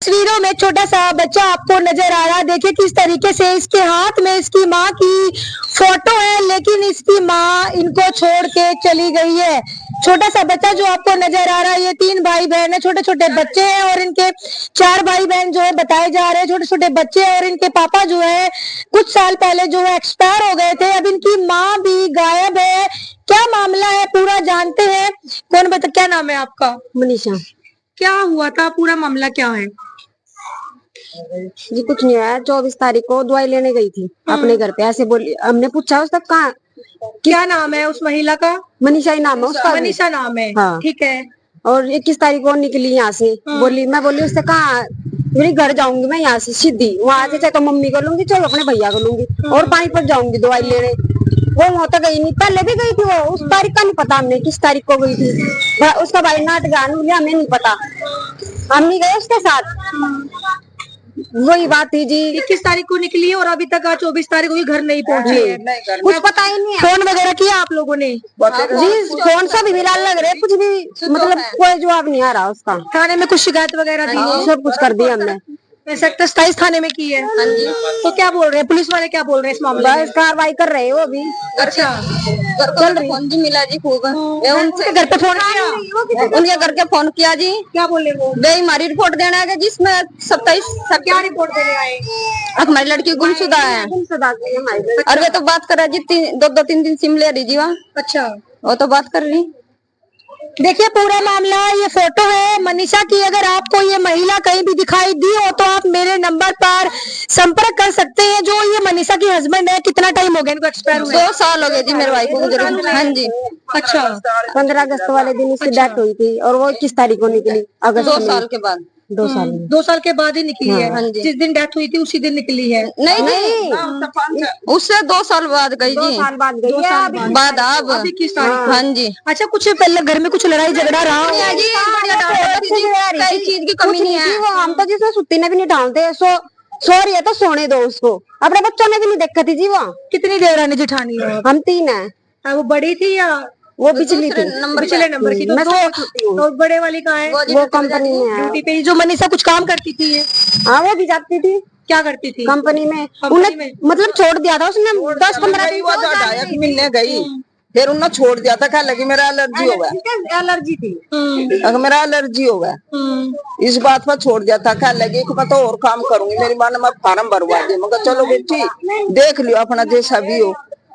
तस्वीरों में छोटा सा बच्चा आपको नजर आ रहा है। देखिए किस तरीके से इसके हाथ में इसकी माँ की फोटो है, लेकिन इसकी माँ इनको छोड़ के चली गई है। छोटा सा बच्चा जो आपको नजर आ रहा है, ये 3 भाई बहन है, छोटे छोटे बच्चे हैं और इनके 4 भाई बहन जो है बताए जा रहे हैं छोटे छोटे बच्चे, और इनके पापा जो है कुछ साल पहले जो है एक्सपायर हो गए थे। अब इनकी माँ भी गायब है। क्या मामला है पूरा जानते हैं। कौन बता, क्या नाम है आपका? मनीषा क्या हुआ था, पूरा मामला क्या है? जी कुछ नहीं है। 24 तारीख को दवाई लेने गई थी अपने घर पे। ऐसे बोली, हमने पूछा उसका कहाँ, क्या नाम है उस महिला का? मनीषा ही नाम है उसका। मनीषा नाम है, हाँ। ठीक है। और 21 तारीख को निकली यहाँ से। बोली, मैं बोली उससे कहाँ, मेरे घर जाऊंगी मैं यहाँ से सीधी, वहां से चाहे तो मम्मी को लूंगी चाहे अपने भैया को लूंगी, और पानीपत जाऊंगी दवाई लेने। वो तो गई नहीं, पहले भी गई थी वो। उस तारीख का नहीं पता हमने किस तारीख को गई थी। उसका भाई नाट गान लिया, हमें नहीं पता, हम नहीं गए उसके साथ। वही बात थी जी। 21 तारीख को निकली है और अभी तक आज 24 तारीख को घर नहीं पहुंची है। कुछ पता ही नहीं है। फोन वगैरह किया आप लोगों ने? जी फोन सब मिला लग रहे, कुछ भी मतलब कोई जवाब नहीं आ रहा उसका। थाने में कुछ शिकायत वगैरह दी? सब कुछ कर दिया हमने। सेक्टर 27 थाने में की है। हाँ जी। तो क्या बोल रहे हैं पुलिस वाले, क्या बोल रहे हैं इस मामले में? बस कार्रवाई कर रहे हो अभी। अच्छा, चल रही फोन जी मिला जी खूब। उनके घर पे फोन किया? उनके घर के फोन किया जी। क्या बोले वो? वे हमारी रिपोर्ट देना है जिसमें 27 क्या रिपोर्ट देने आए? हमारी लड़की गुमशुदा है। और वे तो बात कर रही जी, 2-3 दिन सिम ले रही जी वहाँ। अच्छा, वो तो बात कर रही। देखिए पूरा मामला, ये फोटो है मनीषा की। अगर आपको ये महिला कहीं भी दिखाई दी हो तो आप मेरे नंबर पर संपर्क कर सकते हैं। जो ये मनीषा की हस्बैंड है, कितना टाइम हो गया इनको एक्सपायर हुए? 2 साल हो गए जी मेरे भाई को गुजरे। हाँ जी। अच्छा, 15 अगस्त वाले दिन इसकी डेथ हुई थी और वो 21 तारीख को निकली अगस्त। 2 साल के बाद। 2 साल में। 2 साल के बाद ही निकली है। हाँ जी। जिस दिन डेथ हुई थी उसी दिन निकली है? नहीं, उससे 2 साल बाद गई जी। 2 साल बाद गई है। बाद अब अभी किस तारीख? हाँ जी। अच्छा, कुछ पहले घर में कुछ लड़ाई झगड़ा रहा हो? कई चीज की कमी नहीं है। हम तो जिसमें सुत्ती ने भी नहीं डालते। सो रही है तो सोने दो उसको। अपने बच्चों ने भी नहीं देखा थी जी वो। कितनी देवरानी जेठानी है? हम 3 है। वो बड़ी थी या वो पिछले नंबर की? मैं तो बड़े वाली कहाँ है? वो कंपनी में है। ड्यूटी पे। जो मनीषा कुछ काम करती थी? हाँ वो भी जाती थी। क्या करती थी? कंपनी में। उन्हें मतलब छोड़ दिया था उसने 10-15 दिन मिलने गई, फिर उन्होंने छोड़ दिया था। क्या लगी मेरा एलर्जी हो गया। एलर्जी थी। मेरा एलर्जी हो गया, इस बात पर छोड़ दिया था। क्या लगी कि मैं तो और काम करूंगी, मेरी माँ ने मैं फार्म भरवा दिया। मगर चलो बेटी देख लियो अपना जैसा भी हो।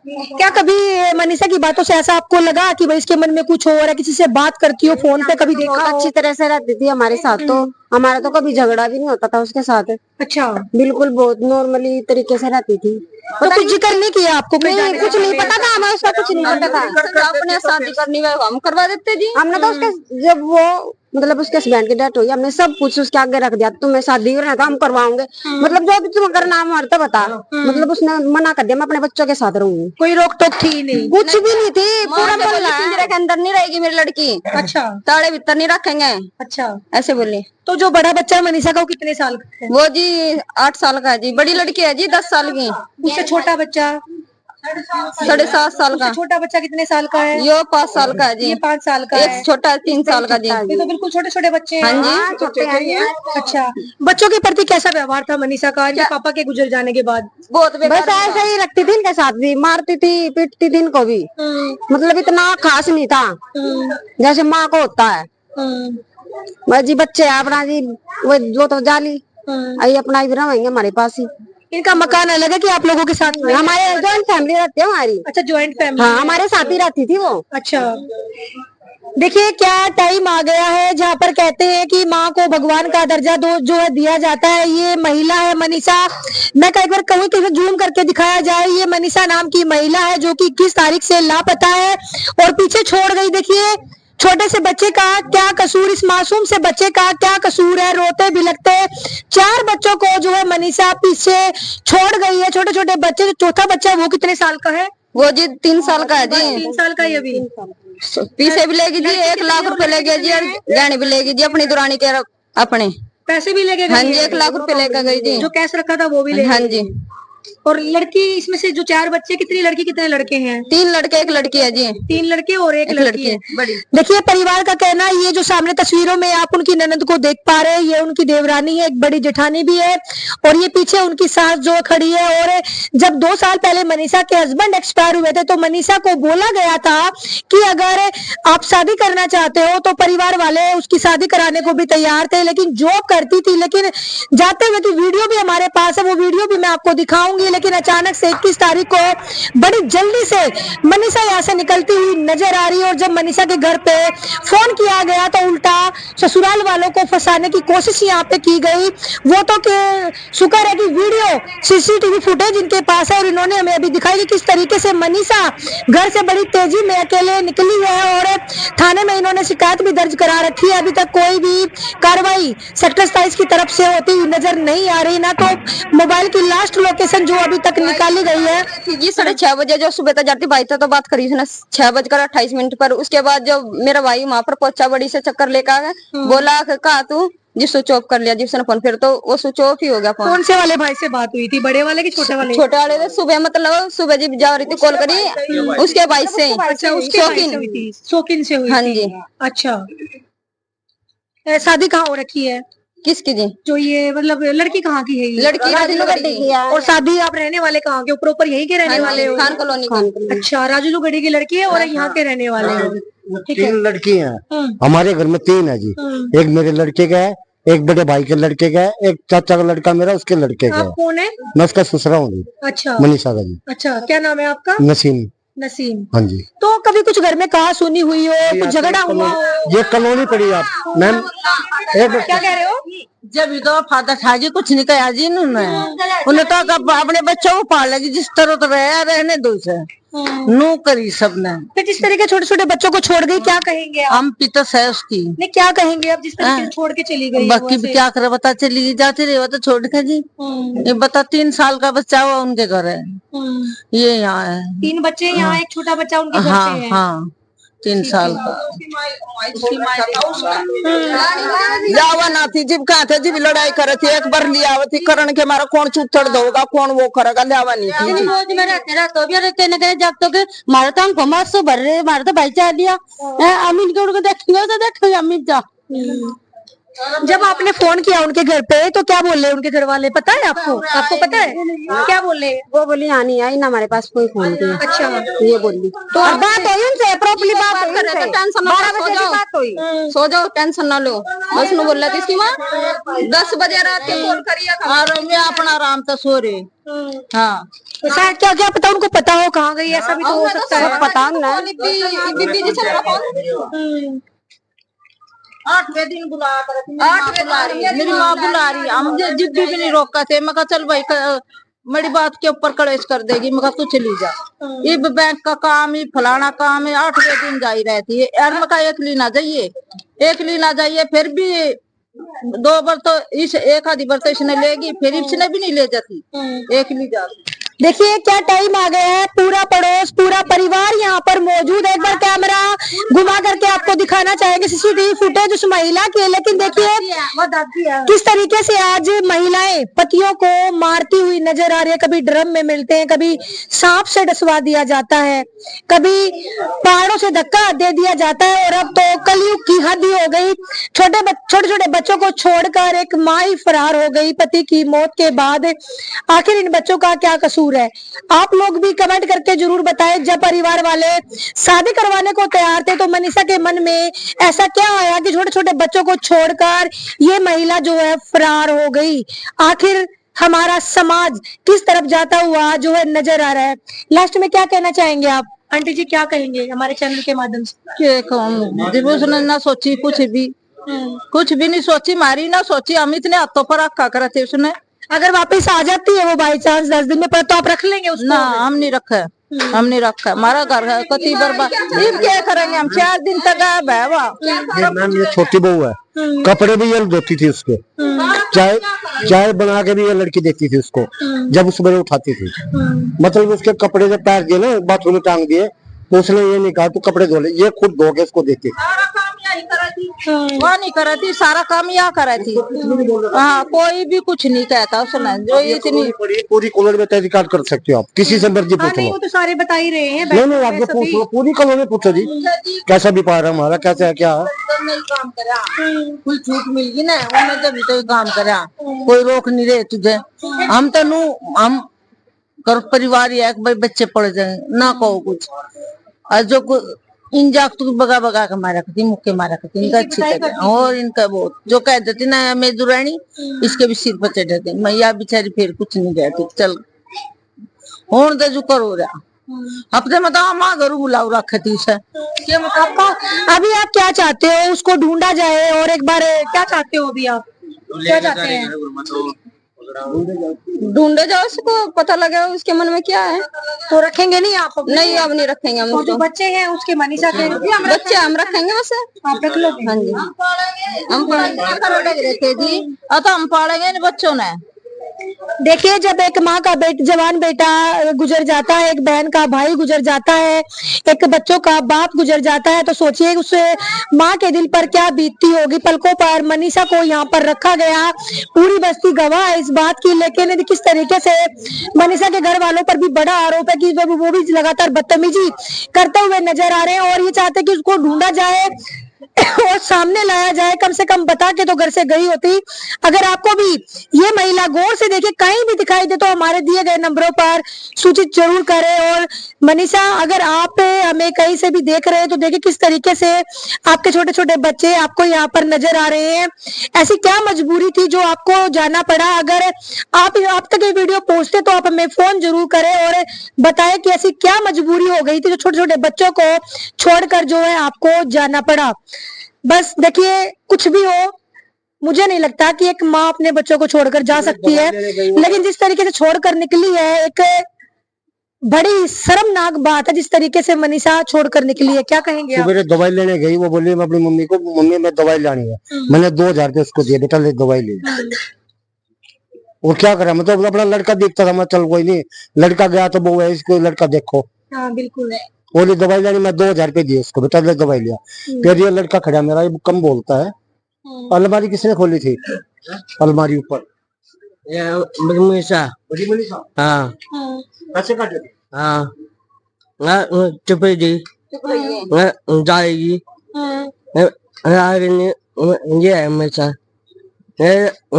क्या कभी मनीषा की बातों से ऐसा आपको लगा कि भाई इसके मन में कुछ हो रहा है? किसी से बात करती हो फोन पे, कभी देखा हो? अच्छी तरह से रहती थी हमारे साथ। तो हमारा तो कभी झगड़ा भी नहीं होता था उसके साथ। अच्छा, बिल्कुल बहुत नॉर्मली तरीके से रहती थी। तो कुछ जिक्र नहीं किया आपको? नहीं, कुछ नहीं पता था हमें उसका, कुछ नहीं पता था। अपने शादी करनी है हम करवा देते जी। हमने तो उसके जब वो मतलब उसके हस्बैंड की डेथ हुई, हमने सब कुछ उसके आगे रख दिया। तुम्हें शादी करना था हम करवाओगे, मतलब जो भी तुम करना हमारे तो बता। मतलब उसने मना कर दिया, मैं अपने बच्चों के साथ रहूंगी। कोई रोक टोक थी नहीं? कुछ भी नहीं थी। पूरा पिंजरे के अंदर नहीं रहेगी मेरी लड़की। अच्छा, ताड़े भीतर नहीं रखेंगे। अच्छा, ऐसे बोली। तो जो बड़ा बच्चा है मनीषा का, वो कितने साल का है? वो जी 8 साल का है जी। बड़ी लड़की है जी 10 साल की। उससे छोटा बच्चा 7.5 साल का। छोटा बच्चा कितने साल का है? यो 5 साल का है जी। ये 5 साल का है। एक छोटा 3 साल का जी। ये तो बिल्कुल छोटे छोटे बच्चे हैं। हाँ जी, छोटे हैं। अच्छा, बच्चों के प्रति कैसा व्यवहार था मनीषा का इनके पापा के गुजर जाने के बाद? बहुत बस ऐसे ही रखती थी इनके साथ भी, मारती थी पीटती थी इनको भी। मतलब इतना खास नहीं था जैसे माँ को होता है। बस जी बच्चे अपना जी वो तो जाली आई अपना ही रहेंगे हमारे पास ही। इनका मकान अलग है कि आप लोगों के साथ में? हमारे जॉइंट फैमिली रहती है हमारी। अच्छा, ज्वाइंट फैमिली। हाँ, हमारे साथ ही रहती थी वो। अच्छा, देखिए क्या टाइम आ गया है जहाँ पर कहते हैं कि माँ को भगवान का दर्जा जो है दिया जाता है। ये महिला है मनीषा। मैं कई बार कहूँ कि जूम करके दिखाया जाए, ये मनीषा नाम की महिला है जो कि 21 तारीख से लापता है और पीछे छोड़ गई। देखिए छोटे से बच्चे का क्या कसूर, इस मासूम से बच्चे का क्या कसूर है? रोते बिलखते 4 बच्चों को जो है मनीषा पीछे छोड़ गई है। छोटे छोटे बच्चे। जो चौथा बच्चा वो कितने साल का है? वो जी 3 साल का है जी। 3 साल का ये भी। पीछे भी लेगी जी 1 लाख रुपए ले गया जी। और गहने भी लेगी जी अपनी दुरानी के अपने पैसे भी लेके गई? हाँ जी 1 लाख रुपए लेकर गई जी। जो कैश रखा था वो भी ले? हाँ जी। और लड़की इसमें से जो 4 बच्चे, कितनी लड़की कितने लड़के हैं? 3 लड़के 1 लड़की है जी। 3 लड़के और 1 लड़की है। बड़ी। देखिए परिवार का कहना है, ये जो सामने तस्वीरों में आप उनकी ननद को देख पा रहे हैं, ये उनकी देवरानी है, एक बड़ी जेठानी भी है, और ये पीछे उनकी सास जो खड़ी है। और जब 2 साल पहले मनीषा के हस्बैंड एक्सपायर हुए थे तो मनीषा को बोला गया था कि अगर आप शादी करना चाहते हो तो परिवार वाले उसकी शादी कराने को भी तैयार थे, लेकिन जॉब करती थी। लेकिन जाते हुए की वीडियो भी हमारे पास है, वो वीडियो भी मैं आपको दिखाऊंगी। लेकिन अचानक से 21 तारीख को बड़ी जल्दी से मनीषा यहाँ से निकलती हुई नजर आ रही है। और जब मनीषा के घर पे फोन किया गया तो उल्टा ससुराल वालों को फंसाने की कोशिश यहाँ पे की गई। वो तो शुक्र है कि वीडियो सीसीटीवी फुटेज इनके पास है और इन्होंने हमें अभी दिखाई कि किस तरीके से मनीषा घर से बड़ी तेजी में अकेले निकली है। और थाने में इन्होंने शिकायत भी दर्ज करा रखी है। अभी तक कोई भी कार्रवाई सेक्टर 27 की तरफ से होती हुई नजर नहीं आ रही, ना तो मोबाइल की लास्ट लोकेशन जो अभी तक निकाली गई है जी 6:30 बजे जो सुबह तक जाती भाई तो बात करी उसने 6:28 पर। उसके बाद जब मेरा भाई वहां पर पहुंचा, बड़ी से चक्कर लेकर आ गया, बोला कहा तू जी स्विच ऑफ कर लिया जी उसने फोन, फिर तो वो स्विच ऑफ ही हो गया फोन। कौन से वाले भाई से बात हुई थी, बड़े वाले की छोटे वाले? छोटे वाले से सुबह, मतलब सुबह जी जा रही थी कॉल करी उसके भाई से। अच्छा, उसके भाई से हुई थी, शौकीन से हुई हाँ थी। जी। अच्छा, शादी कहाँ हो रखी है? किसकी जी? जो ये मतलब लड़की कहाँ की है ये? लड़की राजूलगढ़ की है। और शादी आप रहने वाले कहाँ के? ऊपर यहीं के रहने वाले हो? खान कॉलोनी की। अच्छा, राजूलगढ़ की लड़की है और यहाँ के रहने वाले हो। ठीक है। 3 लड़की हैं हमारे घर में, 3 है जी। एक मेरे लड़के का है, एक बड़े भाई के लड़के का है, एक चाचा का लड़का मेरा उसके लड़के का आप है। कौन है? मैं उसका ससुरा हूँ जी, अच्छा, मनीषा का जी। अच्छा, क्या नाम है आपका? नसीम। नसीम। हाँ जी। तो कभी कुछ घर में कहा सुनी हुई हो, कुछ झगड़ा हुआ हो? ये कॉलोनी पड़ी आप मैम। क्या कह रहे हो? जब तो फादर था जी, कुछ नहीं कहा जी उन्होंने। उन्हें तो अपने बच्चों को पाल लगी, जिस तरह तो रहने दो उसे, नू करी सबने। फिर जिस तरीके छोटे छोटे बच्चों को छोड़ गई, क्या कहेंगे आप? हम पितस है उसकी। नहीं, क्या कहेंगे आप जिस तरीके से छोड़ के चली गई? बाकी भी क्या करे, बता चली गई, जाती रही तो छोड़ के जी। ये बता 3 साल का बच्चा हुआ उनके घर है, ये यहाँ है। 3 बच्चे यहाँ, एक छोटा बच्चा उनके घर पे हाँ है। हाँ, 3 साल का। जावा ना थी जिब कहा थे, जिब लड़ाई करे थी, एक बार लिया थी करण के मारा कौन चूथड़ दोगा, कौन वो करेगा, लियावा नहीं थी। रोज में रहते भी रहते न जब तो मारे तो हमको मार सो भर रहे, मारे तो भाई चाह लिया अमीन के उनको देखेंगे तो देखेंगे अमीन जा। जब आपने फोन किया उनके घर पे तो क्या बोल रहे उनके घर वाले, पता है आपको? आपको पता है क्या बोल रहे? वो बोली यहाँ नहीं आई ना, हमारे पास कोई फोन किया। अच्छा, ये बोली तो बात हुई उनसे, प्रॉपर्ली बात हुई उनसे? टेंशन ना लो, सो जाओ, टेंशन ना लो। बस नु बोल रहा थी इसकी माँ 10 बजे रात के कॉल करिए और मैं अपना आराम से सो रही। हाँ, तो शायद क्या पता उनको पता हो कहाँ गई, ऐसा भी तो हो सकता है। पता ना बीबी जी से फोन 8वें दिन बुला रही है मेरी माँ, बुला रही है। हम जिद्दी भी नहीं रोका थे, मैं कहा चल भाई बड़ी बात के ऊपर कलेश कर देगी, मैं कहा तू चली जा, ये बैंक का काम है, फलाना काम है। 8वें दिन जा ही रहती है यार, मैं कहा एक ली ना जाइए। फिर भी 2 बार तो इस एक आधी बार तो इसने लेगी, फिर इसने भी नहीं ले जाती, एक ली जाती। देखिए क्या टाइम आ गया है, पूरा पड़ोस पूरा परिवार यहाँ पर मौजूद है। एक बार कैमरा घुमा करके आपको दिखाना चाहेंगे सीसीटीवी फुटेज उस महिला की। लेकिन देखिए किस तरीके से आज महिलाएं पतियों को मारती हुई नजर आ रही है। कभी ड्रम में मिलते हैं, कभी सांप से डसवा दिया जाता है, कभी पहाड़ों से धक्का दे दिया जाता है, और अब तो कलयुग की हद ही हो गई। छोटे छोटे बच्चों को छोड़कर एक माँ ही फरार हो गई पति की मौत के बाद। आखिर इन बच्चों का क्या कसूर है? आप लोग भी कमेंट करके जरूर बताएं। जब परिवार वाले शादी करवाने को तैयार थे तो मनीषा के मन में ऐसा क्या आया कि छोटे छोटे बच्चों को छोड़कर ये महिला जो है फरार हो गई? आखिर हमारा समाज किस तरफ जाता हुआ जो है नजर आ रहा है? लास्ट में क्या कहना चाहेंगे आप? आंटी जी क्या कहेंगे हमारे चैनल के माध्यम से? उसने ना सोची कुछ भी नहीं सोची, मारी ना सोची, हम इतने हाथों पर रखा करे थे उसने। अगर वापस आ जाती है वो बाई चांस 10 दिन में, पर तो आप रख लेंगे उसको? ना, हम नहीं रखा, हमारा घर है कति बर्बाद, क्या करेंगे हम? 4 दिन तक गायब है वहाँ। मैम ये छोटी बहू है, कपड़े भी ये धोती थी उसके, चाय बना के भी ये लड़की देती थी उसको, जब सुबह उठाती थी। मतलब उसके कपड़े जब पैर दिए ना बाथरूम में टांग दिए तो उसने ये नहीं कहा तू कपड़े धो ले, ये खुद धो के उसको देती। सारा काम यही करा थी, वह नहीं करा थी, सारा काम यहाँ करा थी। हाँ, कोई भी कुछ नहीं कहता उसने। जो इतनी पूरी कॉलोनी में तहकीकात कर सकते हो आप, किसी से मर्जी पूछ लो। वो तो सारे बता ही रहे हैं। नहीं आप जो पूछ लो, पूरी कॉलोनी पूछो जी कैसा भी पा रहा हमारा, कैसा है क्या है। काम करा, कोई छूट मिल गई ना उन्हें जब तो काम करा, कोई रोक नहीं रहे तुझे। हम तो हम कर परिवार है, भाई बच्चे पड़ जाए ना कहो कुछ, और जो इन जाग तो बगा बगा के मारा करती, मुक्के मारा करती, इनका अच्छी तरह। और इनका बहुत जो कह देती ना मैं दुरानी, इसके भी सिर पर चढ़ जाती। मैया बेचारी फिर कुछ नहीं कहती, चल होने दे जो करो रहा। अपने मतलब माँ घर बुलाओ रखती है। आपका अभी आप क्या चाहते हो? उसको ढूंढा जाए और एक बार क्या चाहते हो अभी आप? क्या चाहते हैं? ढूंढे जाओ, उसको पता लगे उसके मन में क्या है। तो रखेंगे नहीं आप? नहीं, अब नहीं रखेंगे हम और जो उसको। बच्चे हैं उसके मनीषा के बच्चे हम रखेंगे बस। आप रख लो। हाँ जी, हम रहते जी, तो हम पालेंगे इन बच्चों ने। देखिए, जब एक माँ का जवान बेटा गुजर जाता है, एक बहन का भाई गुजर जाता है, एक बच्चों का बाप गुजर जाता है, तो सोचिए उस माँ के दिल पर क्या बीतती होगी। पलकों पर मनीषा को यहाँ पर रखा गया, पूरी बस्ती गवाह है इस बात की। लेकिन किस तरीके से मनीषा के घर वालों पर भी बड़ा आरोप है कि वो भी लगातार बदतमीजी करते हुए नजर आ रहे हैं, और ये चाहते कि उसको ढूंढा जाए और सामने लाया जाए। कम से कम बता के तो घर से गई होती। अगर आपको भी ये महिला गौर से देखे कहीं भी दिखाई दे तो हमारे दिए गए नंबरों पर सूचित जरूर करें। और मनीषा, अगर आप हमें कहीं से भी देख रहे हैं तो देखिए किस तरीके से आपके छोटे छोटे बच्चे आपको यहाँ पर नजर आ रहे हैं। ऐसी क्या मजबूरी थी जो आपको जाना पड़ा? अगर आप तक ये वीडियो पहुंचते तो आप हमें फोन जरूर करें और बताएं कि ऐसी क्या मजबूरी हो गई थी जो छोटे छोटे बच्चों को छोड़कर जो है आपको जाना पड़ा। बस देखिए, कुछ भी हो, मुझे नहीं लगता कि एक माँ अपने बच्चों को छोड़कर जा सकती है, लेकिन जिस तरीके से छोड़कर निकली है, एक बड़ी शर्मनाक बात है जिस तरीके से मनीषा छोड़कर निकली है। क्या कहेंगे आप? मेरे दवाई लेने गई, वो बोली मैं अपनी मम्मी को, मम्मी मैं दवाई लानी है। मैंने 2000 रुपये उसको दिए, बेटा ले दवाई ले। और क्या करा, मतलब अपना लड़का देखता था, मैं चल कोई नहीं, लड़का गया तो वो है, इसको लड़का देखो। हाँ बिल्कुल। बोली दवाई लेनी, मैं 2000 रुपये दिए उसको, बेटा ले दवाई लिया। फिर ये लड़का खड़ा मेरा, ये कम बोलता है। अलमारी किसने खोली थी? अलमारी ऊपर हाँ कैसे काटे थे? हाँ चुप जी जाएगी ये है मेरे साथ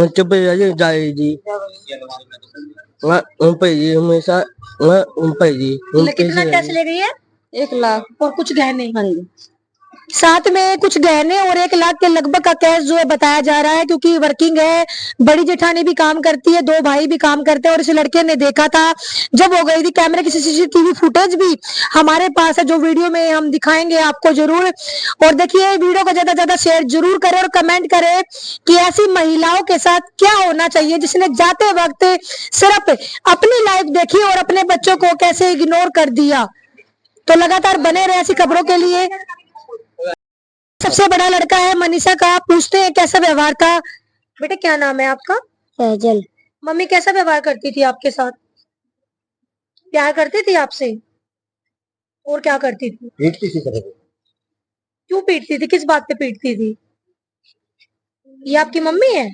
चुप जाएगी हमेशा जी। कितना कैसे ले गई है? 1 लाख और कुछ गहने। हाँ जी, साथ में कुछ गहने और 1 लाख के लगभग का कैश जो है बताया जा रहा है, क्योंकि वर्किंग है, बड़ी जेठानी भी काम करती है, 2 भाई भी काम करते हैं। और इस लड़के ने देखा था जब हो गई थी। कैमरे की CCTV फुटेज भी हमारे पास है, जो वीडियो में हम दिखाएंगे आपको जरूर। और देखिए, वीडियो को ज्यादा ज्यादा शेयर जरूर करें और कमेंट करें कि ऐसी महिलाओं के साथ क्या होना चाहिए जिसने जाते वक्त सिर्फ अपनी लाइफ देखी और अपने बच्चों को कैसे इग्नोर कर दिया। तो लगातार बने रहे ऐसी खबरों के लिए। सबसे बड़ा लड़का है मनीषा का, पूछते हैं कैसा व्यवहार था। बेटे, क्या नाम है आपका? फैजल। मम्मी कैसा व्यवहार करती थी आपके साथ? प्यार करती थी आपसे? और क्या करती थी? क्यों पीटती थी? किस बात पे पीटती थी? ये आपकी मम्मी है?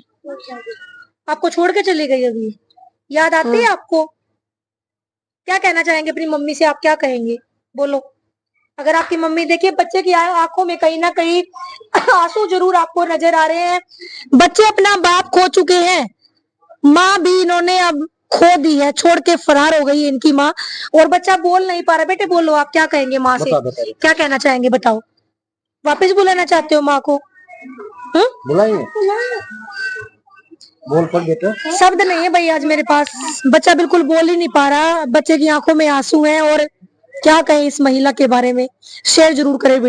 आपको छोड़ के चली गई अभी? याद आती है आपको? क्या कहना चाहेंगे अपनी मम्मी से? आप क्या कहेंगे, बोलो। अगर आपकी मम्मी, देखिए बच्चे की आंखों में कहीं ना कहीं आंसू जरूर आपको नजर आ रहे हैं। बच्चे अपना बाप खो चुके हैं, माँ भी इन्होंने अब खो दी है, छोड़ के फरार हो गई है इनकी माँ, और बच्चा बोल नहीं पा रहा। बेटे बोलो, आप क्या कहेंगे माँ से? क्या कहना चाहेंगे, बताओ। वापस बुलाना चाहते हो माँ को? बुलाएंगे, बोल पड़ बेटा। शब्द नहीं है भाई आज मेरे पास, बच्चा बिल्कुल बोल ही नहीं पा रहा, बच्चे की आंखों में आंसू हैं। और क्या कहें इस महिला के बारे में? शेयर जरूर करें।